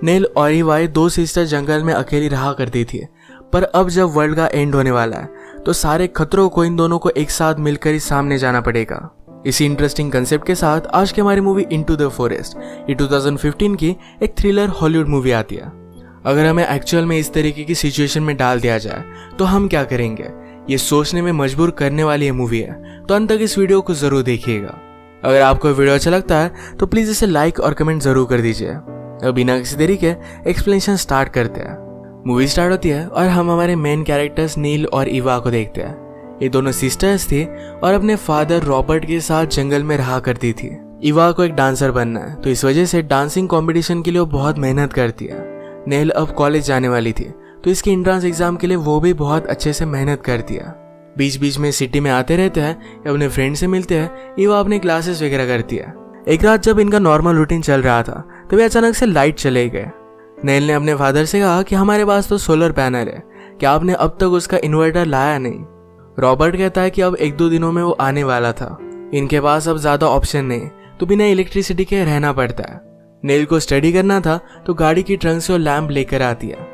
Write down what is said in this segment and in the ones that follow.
Nail और EY 2 sister जंगल में अकेली रहा करती थी, पर अब जब वर्ल्ड का एंड होने वाला है तो सारे खतरों को इन दोनों को एक साथ मिलकर ही सामने जाना पड़ेगा। इसी इंटरेस्टिंग कंसेप्ट के साथ आज की हमारी मूवी इनटू द फॉरेस्ट ये 2015 की एक थ्रिलर हॉलीवुड मूवी आती है। अगर हमें एक्चुअल में इस तरीके की सिचुएशन में डाल दिया जाए तो हम क्या करेंगे, ये सोचने में मजबूर करने वाली ये मूवी है। तो अंत तक इस वीडियो को जरूर देखिएगा। अगर आपको वीडियो अच्छा लगता है तो प्लीज इसे लाइक और कमेंट जरूर कर दीजिए। अब बिना किसी देरी के एक्सप्लेनेशन स्टार्ट करते हैं। मूवी स्टार्ट होती है और हम हमारे मेन कैरेक्टर्स नील और ईवा को देखते हैं। ये दोनों सिस्टर्स थी और अपने फादर रॉबर्ट के साथ जंगल में रहा करती थी। ईवा को एक डांसर बनना है, तो इस वजह से डांसिंग कंपटीशन के लिए वो बहुत मेहनत करती है। नेल अब कॉलेज जाने वाली थी, तो इसके एंट्रेंस एग्जाम के लिए वो भी बहुत अच्छे से मेहनत करती है। बीच बीच में सिटी में आते रहते हैं, अपने फ्रेंड से मिलते हैं, ईवा अपने क्लासेस वगैरह करती है। एक रात जब इनका नॉर्मल रूटीन चल रहा था तभी अचानक से लाइट चले गए। नेल ने अपने फादर से कहा कि हमारे पास तो सोलर पैनल है, क्या आपने अब तक उसका इन्वर्टर लाया नहीं। रॉबर्ट कहता है कि अब 1-2 दिनों में वो आने वाला था, इनके पास अब ज्यादा ऑप्शन नहीं, तो बिना इलेक्ट्रिसिटी के रहना पड़ता है। नेल को स्टडी करना था तो गाड़ी की ट्रंक से वो लैंप लेकर आती है।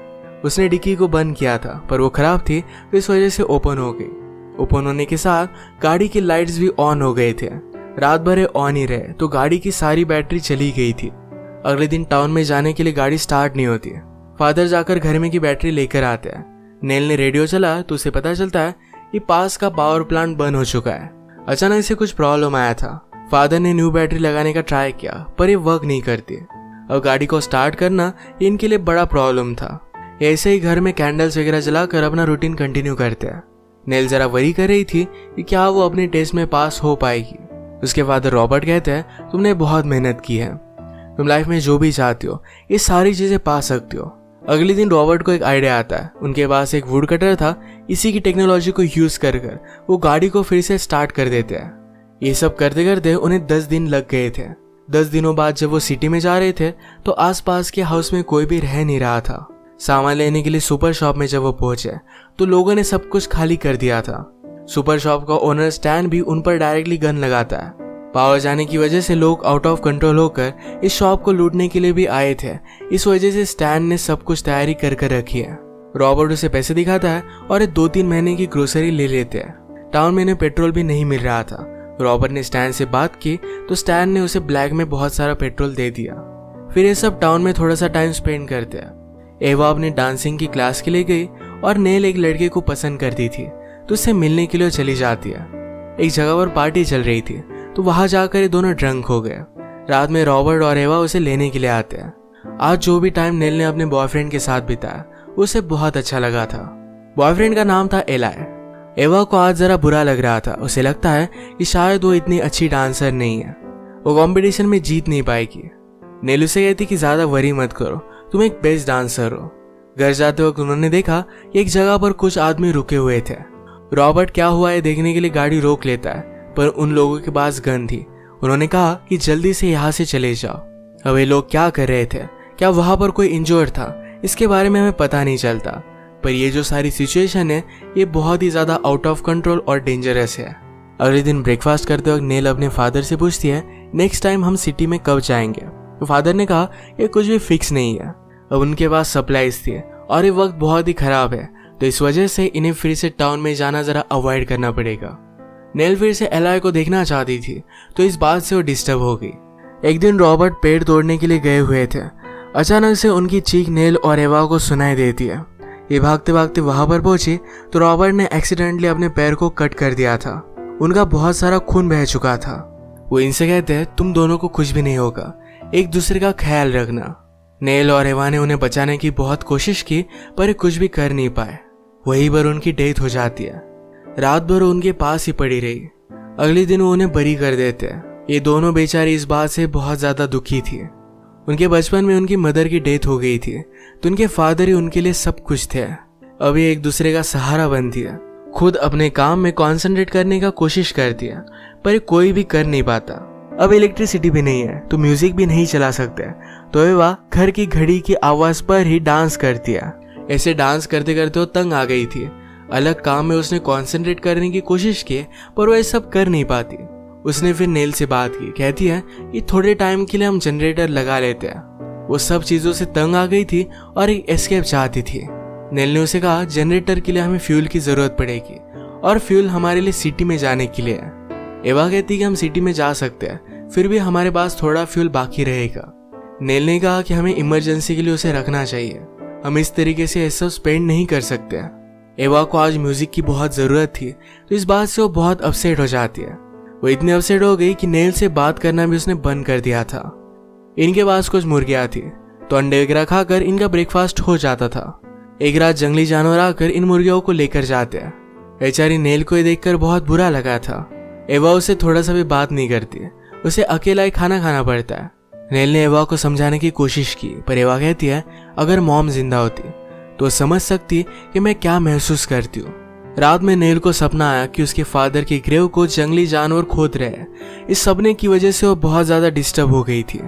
उसने डिक्की को बंद किया था पर वो खराब थी, तो इस वजह से ओपन हो गई। ओपन होने के साथ गाड़ी की लाइट्स भी ऑन हो गए थे। रात भर ऑन ही रहे तो गाड़ी की सारी बैटरी चली गई थी। अगले दिन टाउन में जाने के लिए गाड़ी स्टार्ट नहीं होती। फादर जाकर घर में की बैटरी लेकर आते हैं। नेल ने रेडियो चला तो उसे पता चलता है कि पास का पावर प्लांट बंद हो चुका है। अचानक से कुछ प्रॉब्लम आया था। फादर ने न्यू बैटरी लगाने का ट्राई किया पर ये वर्क नहीं करती। अब गाड़ी को स्टार्ट करना इनके लिए बड़ा प्रॉब्लम था। ऐसे ही घर में कैंडल्स वगैरह जलाकर अपना रूटीन कंटिन्यू करते हैं। नेल जरा वरी कर रही थी कि क्या वो अपने टेस्ट में पास हो पाएगी। उसके फादर रॉबर्ट कहते हैं तुमने बहुत मेहनत की है, तुम लाइफ में जो भी चाहती हो ये सारी चीजें पा सकती हो। अगले दिन रॉबर्ट को एक आइडिया आता है। उनके पास एक वुड कटर था, इसी की टेक्नोलॉजी को यूज कर वो गाड़ी को फिर से स्टार्ट कर देते हैं। ये सब करते करते उन्हें 10 दिन लग गए थे। 10 दिनों बाद जब वो सिटी में जा रहे थे तो आसपास के हाउस में कोई भी रह नहीं रहा था। सामान लेने के लिए सुपर शॉप में जब वो पहुंचे तो लोगों ने सब कुछ खाली कर दिया था। सुपर शॉप का ओनर स्टैन भी उन पर डायरेक्टली गन लगाता है। पावर जाने की वजह से लोग आउट ऑफ कंट्रोल होकर इस शॉप को लूटने के लिए भी आए थे। इस वजह से स्टैन ने सब कुछ तैयारी कर रखी है। रॉबर्ट उसे पैसे दिखाता है और 2-3 महीने की ग्रोसरी ले लेते हैं। टाउन में इन्हें पेट्रोल भी नहीं मिल रहा था। रॉबर्ट ने स्टैन से बात की तो स्टैन ने उसे ब्लैक में बहुत सारा पेट्रोल दे दिया। फिर ये सब टाउन में थोड़ा सा टाइम स्पेंड करते हैं। एवा अपनी डांसिंग की क्लास के लिए गई और नेल एक लड़के को पसंद करती थी, तो उससे मिलने के लिए चली जाती है। एक जगह पर पार्टी चल रही थी तो वहां जाकर ये दोनों ड्रंक हो गए। रात में रॉबर्ट और एवा उसे लेने के लिए आते हैं। आज जो भी टाइम नेल ने अपने बॉयफ्रेंड के साथ बिताया उसे बहुत अच्छा लगा था। बॉयफ्रेंड का नाम था एलाय। एवा को आज जरा बुरा लग रहा था। उसे लगता है कि शायद वो इतनी अच्छी डांसर नहीं है, वो कंपटीशन में जीत नहीं पाएगी। नेल उसे कहती कि ज्यादा वरी मत करो, तुम एक बेस्ट डांसर हो। घर जाते वक्त उन्होंने देखा कि एक जगह पर कुछ आदमी रुके हुए थे। रॉबर्ट क्या हुआ है देखने के लिए गाड़ी रोक लेता है, पर उन लोगों के पास गन थी। उन्होंने कहा कि जल्दी से यहाँ से चले जाओ। अब ये लोग क्या कर रहे थे, क्या वहां पर कोई इंजर्ड था, इसके बारे में हमें पता नहीं चलता, पर ये जो सारी सिचुएशन है ये बहुत ही ज्यादा आउट ऑफ कंट्रोल और डेंजरस है। अगले दिन ब्रेकफास्ट करते वक्त नेल अपने फादर से पूछती है नेक्स्ट टाइम हम सिटी में कब जाएंगे। तो फादर ने कहा ये कुछ भी फिक्स नहीं है। अब उनके पास सप्लाईज थी और ये वक्त बहुत ही खराब है, तो इस वजह से इन्हें फिर से टाउन में जाना जरा अवॉइड करना पड़ेगा। नेल फिर से एलाय को देखना चाहती थी, तो इस बात से वो डिस्टर्ब हो गई। एक दिन रॉबर्ट पेड़ तोड़ने के लिए गए हुए थे। अचानक से उनकी चीख नेल और एवा को सुनाई देती है। ये भागते भागते वहां पर पहुंची तो रॉबर्ट ने एक्सीडेंटली अपने पैर को कट कर दिया था। उनका बहुत सारा खून बह चुका था। वो इनसे कहते हैं तुम दोनों को कुछ भी नहीं होगा, एक दूसरे का ख्याल रखना। नेल और एवा ने उन्हें बचाने की बहुत कोशिश की पर कुछ भी कर नहीं पाए। वहीं पर उनकी डेथ हो जाती है। रात भर उनके पास ही पड़ी रही। अगले दिन वो उन्हें बरी कर देते हैं। ये दोनों बेचारी इस बात से बहुत ज्यादा दुखी थी। उनके बचपन में उनकी मदर की डेथ हो गई थी, तो उनके फादर ही उनके लिए सब कुछ थे। अभी एक दूसरे का सहारा बनती है। खुद अपने काम में कंसंट्रेट करने का कोशिश करती है, पर कोई भी कर नहीं पाता। अब इलेक्ट्रिसिटी भी नहीं है तो म्यूजिक भी नहीं चला सकते, तो एवा घर की घड़ी की आवाज पर ही डांस करती है। ऐसे डांस करते करते वो तंग आ गई थी। अलग काम में उसने कंसंट्रेट करने की कोशिश की, पर वो ये सब कर नहीं पाती। उसने फिर नेल से बात की। कहती है कि थोड़े टाइम के लिए हम जनरेटर लगा लेते हैं। वो सब चीजों से तंग आ गई थी और एक एस्केप चाहती थी। नेल ने उसे कहा जनरेटर के लिए हमें फ्यूल की जरूरत पड़ेगी और फ्यूल हमारे लिए सिटी में जाने के लिए है। एवा कहती कि हम सिटी में जा सकते हैं, फिर भी हमारे पास थोड़ा फ्यूल बाकी रहेगा। नेल ने कहा कि हमें इमरजेंसी के लिए उसे रखना चाहिए, हम इस तरीके से ऐसा स्पेंड नहीं कर सकते। एवा को आज म्यूजिक की बहुत जरूरत थी, तो इस बात से वो बहुत अपसेट हो जाती है। वो इतनी अपसेट हो गई कि नेल से बात करना भी उसने बंद कर दिया था। इनके पास कुछ मुर्गियां थी, तो अंडे वगैरह खाकर इनका ब्रेकफास्ट हो जाता था। एक रात जंगली जानवर आकर इन मुर्गियों को लेकर जाते हैं। बेचारी नेल को ये देखकर बहुत बुरा लगा था। एवा उससे थोड़ा सा भी बात नहीं करती, उसे अकेला ही खाना खाना पड़ता है। नेल ने एवा को समझाने की कोशिश की, पर एवा कहती है अगर मॉम जिंदा होती तो समझ सकती कि मैं क्या महसूस करती हूँ। रात में नेल को सपना आया कि उसके फादर की ग्रेव को जंगली जानवर खोद रहे हैं। इस सपने की वजह से वो बहुत ज्यादा डिस्टर्ब हो गई थी।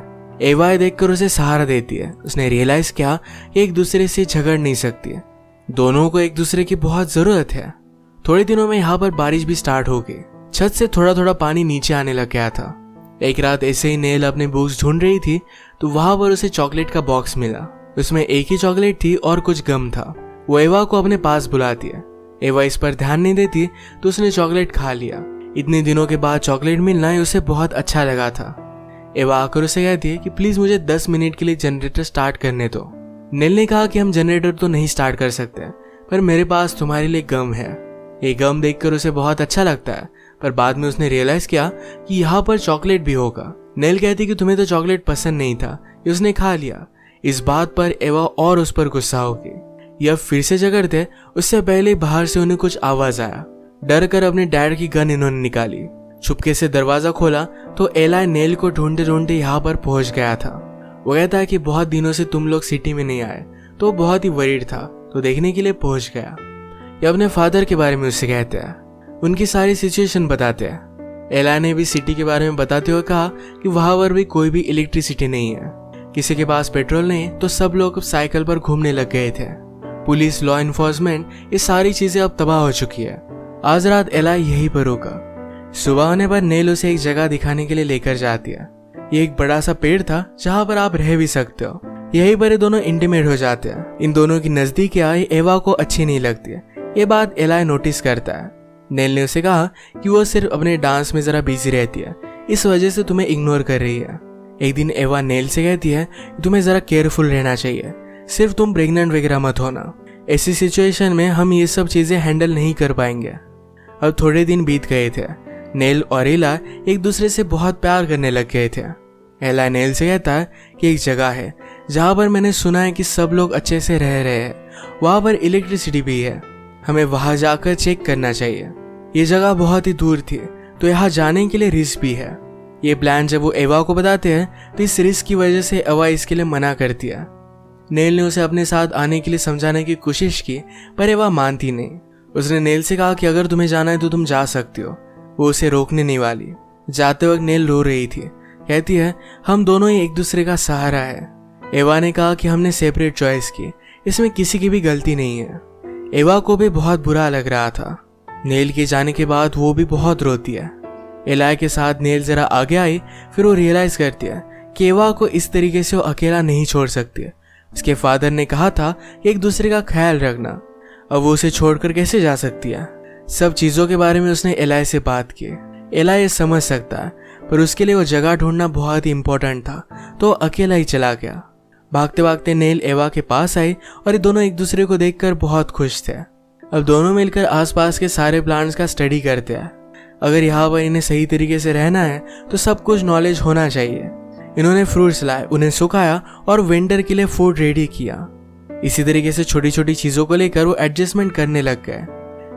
एवा ये देखकर उसे सहारा देती है। उसने रियलाइज किया कि एक दूसरे से झगड़ नहीं सकती, दोनों को एक दूसरे की बहुत जरूरत है। थोड़े दिनों में यहाँ पर बारिश भी स्टार्ट हो गई। छत से थोड़ा थोड़ा पानी नीचे आने लग गया था। एक रात ऐसे ही नेल अपने बुक्स ढूंढ रही थी तो वहां पर उसे चॉकलेट का बॉक्स मिला। उसमें एक ही चॉकलेट थी और कुछ गम था। वो एवा को अपने पास बुलाती है। एवा इस पर ध्यान नहीं देती तो उसने चॉकलेट खा लिया। इतने दिनों के बाद चॉकलेट मिलना ही उसे बहुत अच्छा लगा था। एवा आकर उसे कहती है कि प्लीज मुझे 10 मिनट के लिए जनरेटर स्टार्ट करने दो। नेल ने कहा कि हम जनरेटर तो नहीं स्टार्ट कर सकते, पर मेरे पास तुम्हारे लिए गम है। ये गम देखकर उसे बहुत अच्छा लगता है, पर बाद में उसने रियलाइज किया कि यहाँ पर चॉकलेट भी होगा। नेल कहती कि तुम्हें तो चॉकलेट पसंद नहीं था, ये उसने खा लिया। इस बात पर एवा और उस पर गुस्सा हो गई। यह फिर से झगड़ते उससे पहले बाहर से उन्हें कुछ आवाज आया। डर कर अपने डैड की गन इन्होंने निकाली। छुपके से दरवाजा खोला तो एला नेल को ढूंढते ढूंढते यहाँ पर पहुंच गया था। वो कहता है कि बहुत दिनों से तुम लोग सिटी में नहीं आए, तो बहुत ही वरीड था, तो देखने के लिए पहुंच गया। ये अपने फादर के बारे में उससे कहते हैं, उनकी सारी सिचुएशन बताते हैं। एला ने भी सिटी के बारे में बताते हुए कहा कि वहां पर भी कोई भी इलेक्ट्रिसिटी नहीं है, किसी के पास पेट्रोल नहीं, तो सब लोग साइकिल पर घूमने लग गए थे। पुलिस, लॉ इन्फोर्समेंट, ये सारी चीजें अब तबाह हो चुकी है। आज रात एला यहीं पर होगा। सुबह होने पर नेल उसे एक जगह दिखाने के लिए लेकर जाती है। ये एक बड़ा सा पेड़ था जहाँ पर आप रह भी सकते हो। यहीं पर ये दोनों इंटीमेट हो जाते हैं। इन दोनों की नजदीक आई एवा को अच्छी नहीं लगती है। ये बात एला नोटिस करता है। नेल ने उसे कहा कि वो सिर्फ अपने डांस में जरा बिजी रहती है, इस वजह से तुम्हें इग्नोर कर रही है। एक दिन एवा नेल से कहती है कि तुम्हें जरा केयरफुल रहना चाहिए, सिर्फ तुम प्रेग्नेंट वगैरह मत होना। ऐसी सिचुएशन में हम ये सब चीजें हैंडल नहीं कर पाएंगे। अब थोड़े दिन बीत गए थे। नेल और एला एक दूसरे से बहुत प्यार करने लग गए थे। एला नेल से कहता है कि एक जगह है जहाँ पर मैंने सुना है कि सब लोग अच्छे से रह रहे हैं, वहाँ पर इलेक्ट्रिसिटी भी है, हमें वहाँ जाकर चेक करना चाहिए। ये जगह बहुत ही दूर थी, तो यहाँ जाने के लिए रिस्क भी है। ये प्लान जब वो एवा को बताते हैं तो इस रिस्क की वजह से एवा इसके लिए मना करती है। नेल ने उसे अपने साथ आने के लिए समझाने की कोशिश की, पर एवा मानती नहीं। उसने नेल से कहा कि अगर तुम्हें जाना है तो तुम जा सकती हो, वो उसे रोकने नहीं वाली। जाते वक्त नेल रो रही थी, कहती है हम दोनों ही एक दूसरे का सहारा है। एवा ने कहा कि हमने सेपरेट चॉइस की, इसमें किसी की भी गलती नहीं है। एवा को भी बहुत बुरा लग रहा था। नेल के जाने के बाद वो भी बहुत रोती है। एला के साथ नेल जरा आगे आई, फिर वो रियलाइज करती है कि एवा को इस तरीके से वो अकेला नहीं छोड़ सकती। उसके फादर ने कहा था कि एक दूसरे का ख्याल रखना, अब वो उसे छोड़कर कैसे जा सकती है। सब चीजों के बारे में उसने एला से बात की। एला ये समझ सकता है, पर उसके लिए वो जगह ढूंढना बहुत ही इंपॉर्टेंट था, तो अकेला ही चला गया। भागते भागते नेल एवा के पास आई और ये दोनों एक दूसरे को देखकर बहुत खुश थे। अब दोनों मिलकर आसपास के सारे प्लांट्स का स्टडी करते हैं। अगर यहाँ पर इन्हें सही तरीके से रहना है तो सब कुछ नॉलेज होना चाहिए। इन्होंने फ्रूट्स लाए, उन्हें सुखाया और विंटर के लिए फूड रेडी किया। इसी तरीके से छोटी छोटी चीजों को लेकर वो एडजस्टमेंट करने लग गए।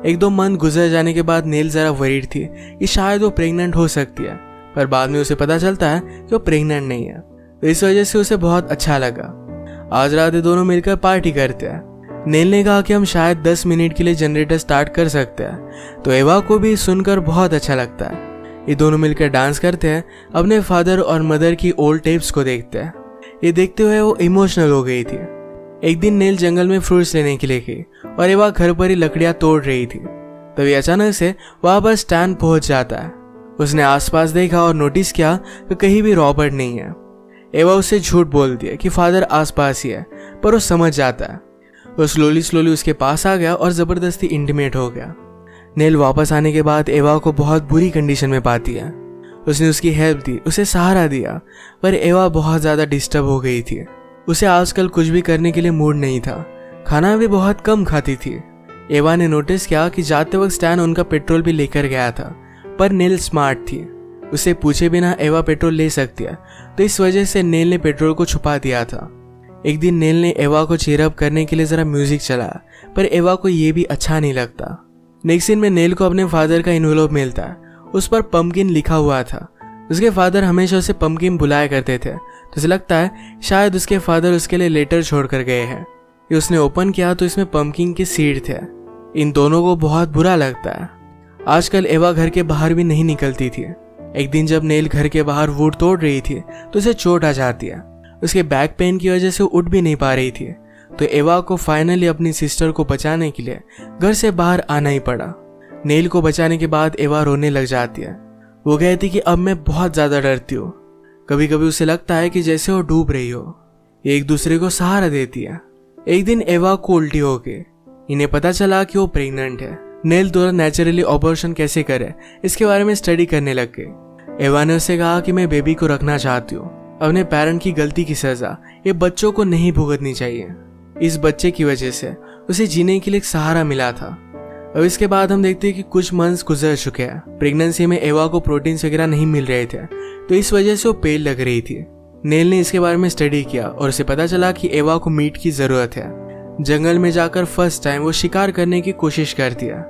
1-2 मंथ गुजर जाने के बाद नेल जरा वरीड थी कि शायद वो प्रेग्नेंट हो सकती है, पर बाद में उसे पता चलता है कि वो प्रेग्नेंट नहीं है, तो इस वजह से उसे बहुत अच्छा लगा। आज रात ये दोनों मिलकर पार्टी करते हैं। नेल ने कहा कि हम शायद 10 मिनट के लिए जनरेटर स्टार्ट कर सकते हैं, तो एवा को भी सुनकर बहुत अच्छा लगता है। ये दोनों मिलकर डांस करते हैं, अपने फादर और मदर की ओल्ड टेप्स को देखते हैं। ये देखते हुए वो इमोशनल हो गई थी। एक दिन नेल जंगल में फ्रूट्स लेने के लिए गई और एवा घर पर ही लकड़ियां तोड़ रही थी। तभी अचानक से वहां पर स्टैन पहुंच जाता है। उसने आसपास देखा और नोटिस किया कि कहीं भी रॉबर्ट नहीं है। एवा उससे झूठ बोलती है कि फादर आसपास ही है, पर वो समझ जाता है। वो स्लोली उसके पास आ गया और ज़बरदस्ती इंटीमेट हो गया। नेल वापस आने के बाद एवा को बहुत बुरी कंडीशन में पाती है। उसने उसकी हेल्प दी, उसे सहारा दिया, पर एवा बहुत ज़्यादा डिस्टर्ब हो गई थी। उसे आजकल कुछ भी करने के लिए मूड नहीं था, खाना भी बहुत कम खाती थी। एवा ने नोटिस किया कि जाते वक्त स्टैन उनका पेट्रोल भी लेकर गया था, पर नेल स्मार्ट थी, उसे पूछे बिना एवा पेट्रोल ले सकती है, तो इस वजह से नेल ने पेट्रोल को छुपा दिया था। एक दिन नेल ने एवा को चीयरअप करने के लिए ज़रा म्यूजिक चलाया, पर एवा को ये भी अच्छा नहीं लगता। नेक्स्ट सीन में नेल को अपने फादर का इन्वेलप मिलता है, उस पर पम्पकिन लिखा हुआ था। उसके फादर हमेशा उसे पम्पकिन बुलाया करते थे, तो उसे लगता है शायद उसके फादर उसके लिए लेटर छोड़ कर गए हैं। ये उसने ओपन किया तो इसमें पम्पकिन के सीड थे। इन दोनों को बहुत बुरा लगता है। आजकल एवा घर के बाहर भी नहीं निकलती थी। एक दिन जब नेल घर के बाहर वुड तोड़ रही थी तो उसे चोट आ जाती है। उसके बैक पेन की वजह से उठ भी नहीं पा रही थी, तो एवा को फाइनली अपनी सिस्टर को बचाने के लिए घर से बाहर आना ही पड़ा। नेल को बचाने के बाद एवा रोने लग जाती है। वो कहती कि अब मैं बहुत ज़्यादा डरती हूँ। कभी कभी उसे लगता है कि जैसे वो डूब रही हो। ये एक दूसरे को सहारा देती है। एक दिन एवा को उल्टी हो गई। इन्हें पता चला कि वो प्रेग्नेंट है। नेल द्वारा नेचुरली ऑपरेशन कैसे करे इसके बारे में स्टडी करने लग गई। एवा ने उसे कहा कि मैं बेबी को रखना चाहती हूँ। अपने पेरेंट की गलती की सजा ये बच्चों को नहीं भुगतनी चाहिए। इस बच्चे की वजह से उसे जीने के लिए एक सहारा मिला था। अब इसके बाद हम देखते हैं कि कुछ मंथ्स गुजर चुके हैं। प्रेगनेंसी में एवा को प्रोटीन्स वगैरह नहीं मिल रहे थे, तो इस वजह से वो पेल लग रही थी। नेल ने इसके बारे में स्टडी किया और उसे पता चला कि एवा को मीट की जरूरत है। जंगल में जाकर फर्स्ट टाइम वो शिकार करने की कोशिश करती है।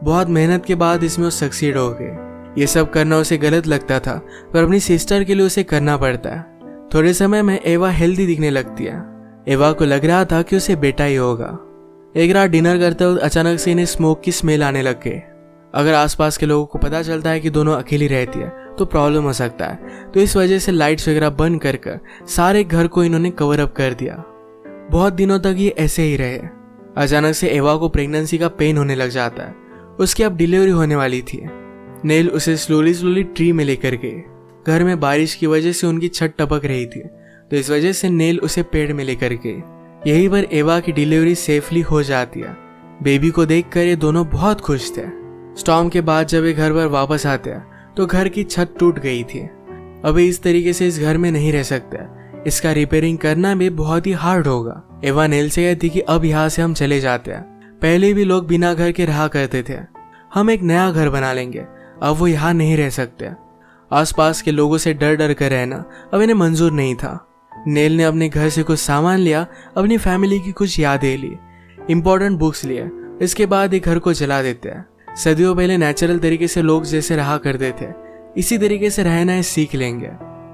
बहुत मेहनत के बाद इसमें वो सक्सीड हो गए। ये सब करना उसे गलत लगता था, पर अपनी सिस्टर के लिए उसे करना पड़ता है। थोड़े समय में एवा हेल्दी दिखने लगती है। एवा को लग रहा था कि उसे बेटा ही होगा। एक रात डिनर करते वक्त अचानक से इन्हें स्मोक की स्मेल आने लग गई। अगर आसपास के लोगों को पता चलता है कि दोनों अकेली रहती है तो प्रॉब्लम हो सकता है, तो इस वजह से लाइट्स वगैरह बंद कर सारे घर को इन्होंने कवर अप कर दिया। बहुत दिनों तक ये ऐसे ही रहे। अचानक से एवा को प्रेगनेंसी का पेन होने लग जाता है। उसकी अब डिलीवरी होने वाली थी। नेल उसे स्लोली ट्री में लेकर गए। घर में बारिश की वजह से उनकी छत टपक रही थी, तो इस वजह से नेल उसे पेड़ में लेकर गए। यहीं पर एवा की डिलीवरी सेफली हो जाती है। बेबी को देखकर ये दोनों बहुत खुश थे। स्टॉर्म के बाद जब ये घर पर वापस आते हैं तो घर की छत टूट गई थी। अभी इस तरीके से इस घर में नहीं रह सकते। इसका रिपेयरिंग करना भी बहुत ही हार्ड होगा। एवा नेल से कहती कि अब यहाँ से हम चले जाते हैं। पहले भी लोग बिना घर के रहा करते थे, हम एक नया घर बना लेंगे। अब वो यहाँ नहीं रह सकते। आसपास के लोगों से डर कर रहना अब इन्हें मंजूर नहीं था। नेल ने अपने घर से कुछ सामान लिया, अपनी फैमिली की कुछ यादें ली, इंपॉर्टेंट बुक्स लिए। इसके बाद ये घर को जला देते हैं। सदियों पहले नेचुरल तरीके से लोग जैसे रहा करते थे, इसी तरीके से रहना सीख लेंगे।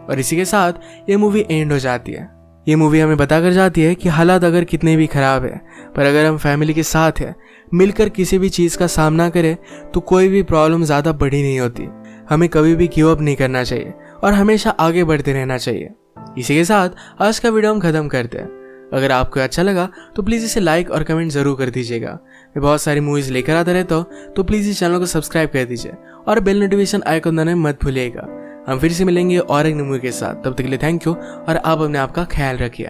और इसी के साथ ये मूवी एंड हो जाती है। ये मूवी हमें बता कर जाती है कि हालात अगर कितने भी खराब है, पर अगर हम फैमिली के साथ है, मिलकर किसी भी चीज़ का सामना करें तो कोई भी प्रॉब्लम ज़्यादा बड़ी नहीं होती। हमें कभी भी गिव अप नहीं करना चाहिए और हमेशा आगे बढ़ते रहना चाहिए। इसी के साथ आज का वीडियो हम खत्म करते हैं। अगर आपको अच्छा लगा तो प्लीज़ इसे लाइक और कमेंट ज़रूर कर दीजिएगा। मैं बहुत सारी मूवीज़ लेकर आता रहता हूँ, तो प्लीज़ इस चैनल को सब्सक्राइब कर दीजिए और बेल नोटिफिकेशन आइकन दबाना मत भूलिएगा। हम फिर से मिलेंगे और एक मूवी के साथ। तब तक के लिए थैंक यू और आप अपने आप का ख्याल रखिए।